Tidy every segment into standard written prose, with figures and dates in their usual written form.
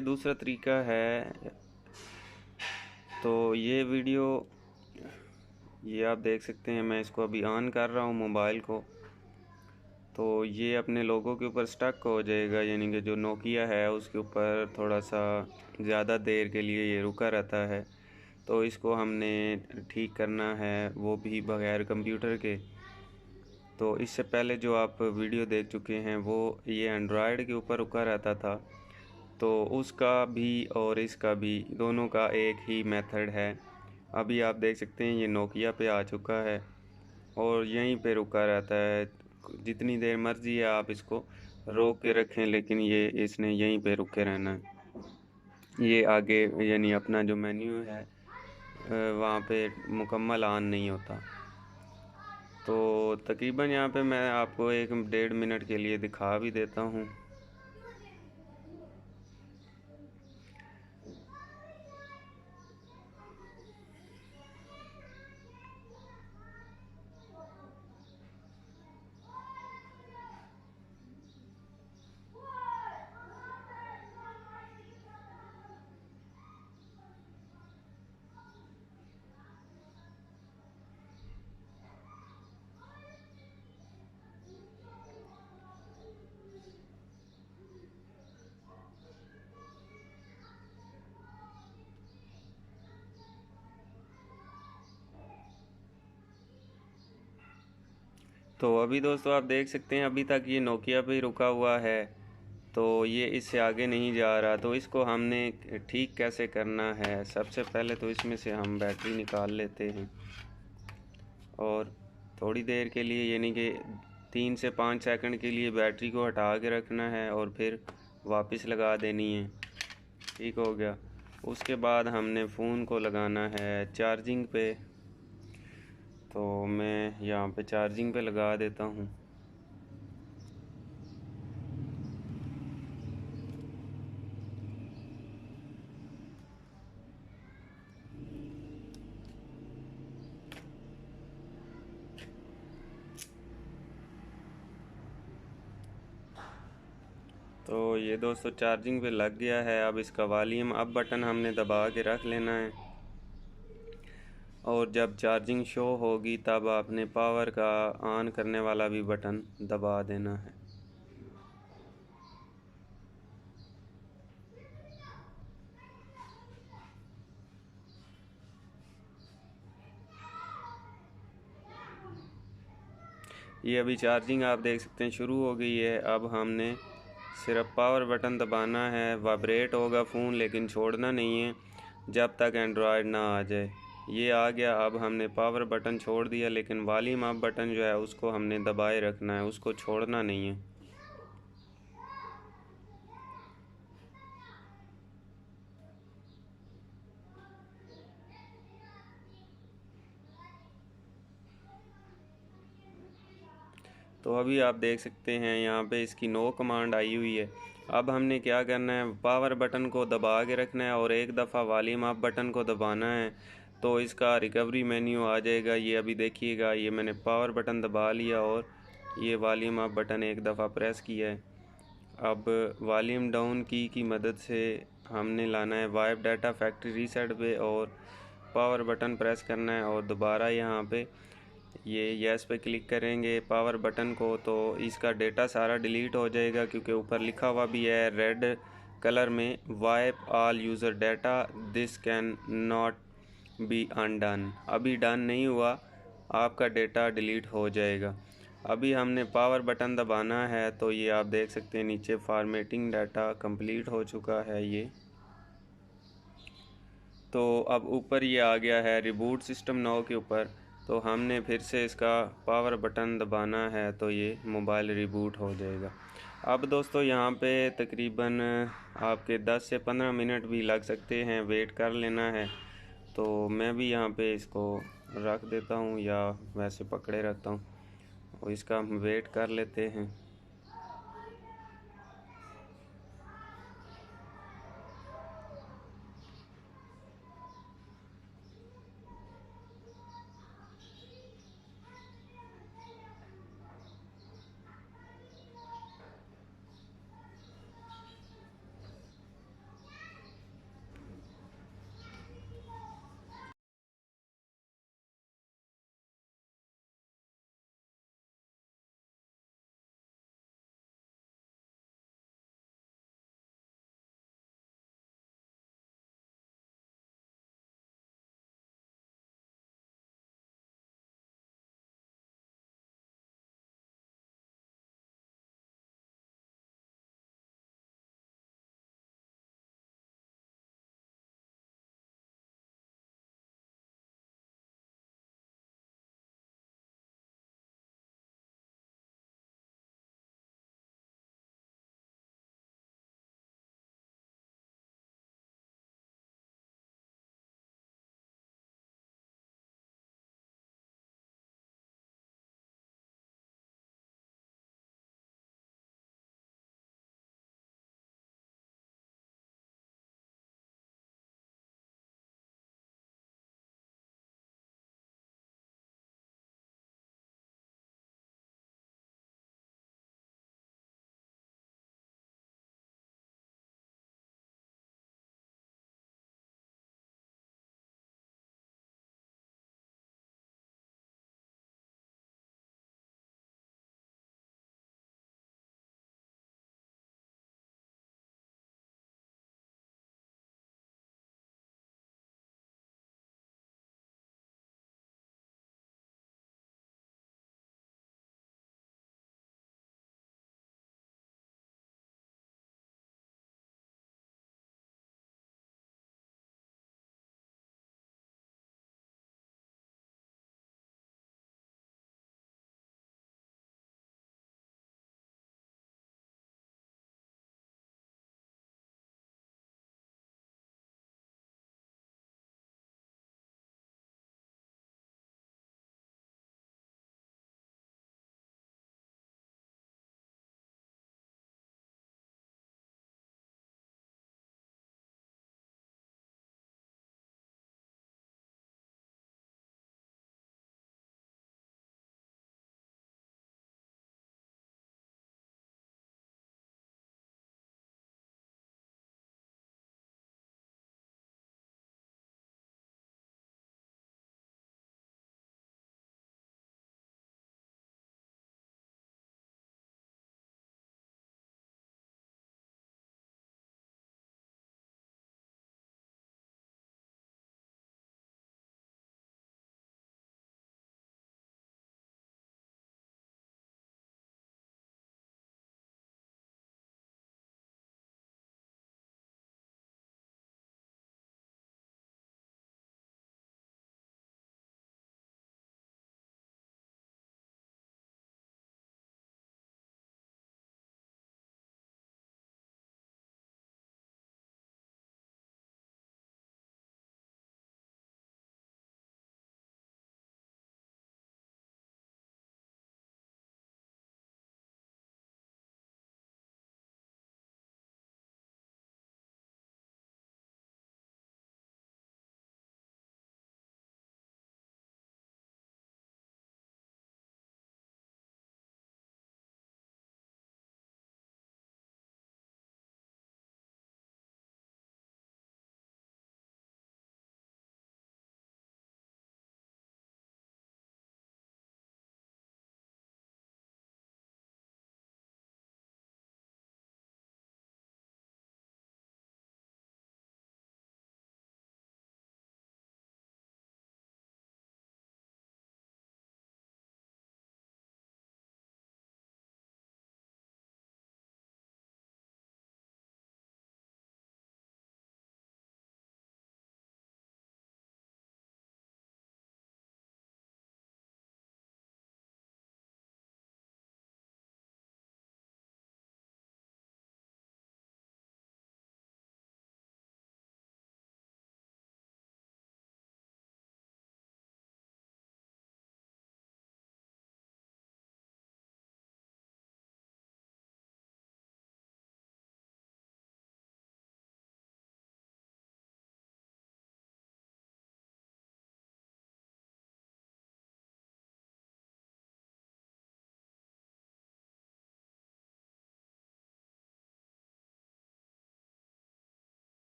ये दूसरा तरीका है। तो ये वीडियो ये आप देख सकते हैं, मैं इसको अभी ऑन कर रहा हूँ मोबाइल को, तो ये अपने लोगों के ऊपर स्टक हो जाएगा, यानी कि जो नोकिया है उसके ऊपर थोड़ा सा ज़्यादा देर के लिए ये रुका रहता है। तो इसको हमने ठीक करना है, वो भी बग़ैर कंप्यूटर के। तो इससे पहले जो आप वीडियो देख चुके हैं वो ये एंड्रॉयड के ऊपर रुका रहता था, तो उसका भी और इसका भी दोनों का एक ही मेथड है। अभी आप देख सकते हैं ये नोकिया पे आ चुका है और यहीं पे रुका रहता है। जितनी देर मर्जी है आप इसको रोक के रखें, लेकिन ये इसने यहीं पे रुके रहना है। ये आगे यानी अपना जो मेन्यू है वहाँ पे मुकम्मल ऑन नहीं होता। तो तकरीबन यहाँ पे मैं आपको 1-1.5 मिनट के लिए दिखा भी देता हूँ। तो अभी दोस्तों आप देख सकते हैं अभी तक ये नोकिया पे ही रुका हुआ है, तो ये इससे आगे नहीं जा रहा। तो इसको हमने ठीक कैसे करना है, सबसे पहले तो इसमें से हम बैटरी निकाल लेते हैं और थोड़ी देर के लिए यानी कि 3 से 5 सेकंड के लिए बैटरी को हटा के रखना है और फिर वापस लगा देनी है। ठीक हो गया। उसके बाद हमने फ़ोन को लगाना है चार्जिंग पे, तो मैं यहाँ पे चार्जिंग पे लगा देता हूँ। तो ये दोस्तों चार्जिंग पे लग गया है। अब इसका वॉल्यूम अप बटन हमने दबा के रख लेना है और जब चार्जिंग शो होगी तब आपने पावर का ऑन करने वाला भी बटन दबा देना है। ये अभी चार्जिंग आप देख सकते हैं शुरू हो गई है। अब हमने सिर्फ पावर बटन दबाना है, वाइब्रेट होगा फ़ोन लेकिन छोड़ना नहीं है जब तक एंड्रॉयड ना आ जाए। ये आ गया। अब हमने पावर बटन छोड़ दिया, लेकिन वॉल्यूम अप बटन जो है उसको हमने दबाए रखना है, उसको छोड़ना नहीं है। तो अभी आप देख सकते हैं यहाँ पे इसकी नो कमांड आई हुई है। अब हमने क्या करना है, पावर बटन को दबा के रखना है और एक दफ़ा वॉल्यूम अप बटन को दबाना है, तो इसका रिकवरी मेन्यू आ जाएगा। ये अभी देखिएगा, ये मैंने पावर बटन दबा लिया और ये वॉल्यूम अप बटन एक दफ़ा प्रेस किया है। अब वॉल्यूम डाउन की मदद से हमने लाना है वाइप डाटा फैक्ट्री रीसेट पे और पावर बटन प्रेस करना है और दोबारा यहाँ पे ये यस पे क्लिक करेंगे पावर बटन को, तो इसका डेटा सारा डिलीट हो जाएगा, क्योंकि ऊपर लिखा हुआ भी है रेड कलर में wipe all user data this can not be undone. अभी डन नहीं हुआ, आपका डेटा डिलीट हो जाएगा। अभी हमने पावर बटन दबाना है, तो ये आप देख सकते हैं नीचे फॉर्मेटिंग डाटा कंप्लीट हो चुका है ये। तो अब ऊपर ये आ गया है रिबूट सिस्टम नाउ के ऊपर, तो हमने फिर से इसका पावर बटन दबाना है, तो ये मोबाइल रिबूट हो जाएगा। अब दोस्तों यहाँ पे तकरीबन आपके 10 से 15 मिनट भी लग सकते हैं, वेट कर लेना है। तो मैं भी यहाँ पे इसको रख देता हूँ या वैसे पकड़े रहता हूँ और इसका हम वेट कर लेते हैं।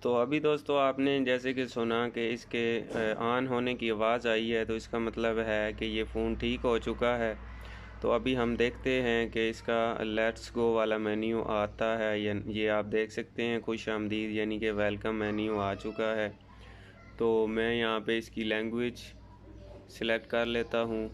तो अभी दोस्तों आपने जैसे कि सुना कि इसके ऑन होने की आवाज़ आई है, तो इसका मतलब है कि ये फ़ोन ठीक हो चुका है। तो अभी हम देखते हैं कि इसका लेट्स गो वाला मेन्यू आता है या ये आप देख सकते हैं खुशामदीद यानी कि वेलकम मेन्यू आ चुका है। तो मैं यहाँ पे इसकी लैंग्वेज सिलेक्ट कर लेता हूँ।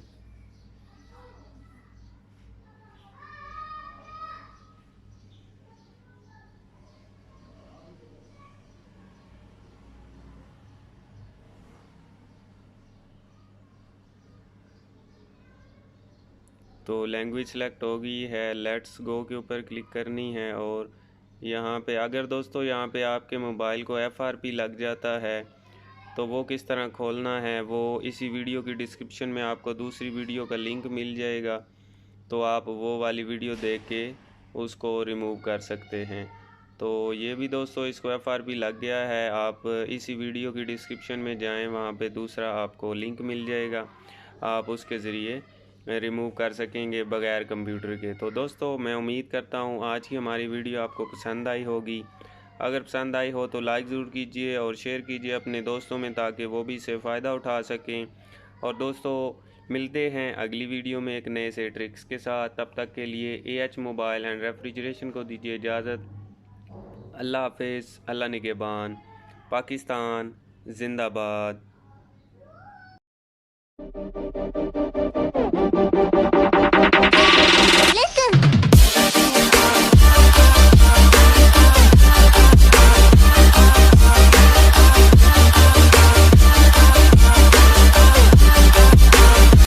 तो लैंग्वेज सेलेक्ट हो गई है, लेट्स गो के ऊपर क्लिक करनी है। और यहाँ पे अगर दोस्तों यहाँ पे आपके मोबाइल को FRP लग जाता है तो वो किस तरह खोलना है वो इसी वीडियो की डिस्क्रिप्शन में आपको दूसरी वीडियो का लिंक मिल जाएगा, तो आप वो वाली वीडियो देख के उसको रिमूव कर सकते हैं। तो ये भी दोस्तों इसको FRP लग गया है, आप इसी वीडियो की डिस्क्रिप्शन में जाएं, वहाँ पे दूसरा आपको लिंक मिल जाएगा, आप उसके ज़रिए रिमूव कर सकेंगे बग़ैर कंप्यूटर के। तो दोस्तों मैं उम्मीद करता हूँ आज की हमारी वीडियो आपको पसंद आई होगी। अगर पसंद आई हो तो लाइक ज़रूर कीजिए और शेयर कीजिए अपने दोस्तों में, ताकि वो भी इससे फ़ायदा उठा सकें। और दोस्तों मिलते हैं अगली वीडियो में एक नए से ट्रिक्स के साथ। तब तक के लिए AH मोबाइल एंड रेफ्रिजरेशन को दीजिए इजाज़त। अल्लाह हाफिज़, अल्लाह निगहबान, पाकिस्तान जिंदाबाद।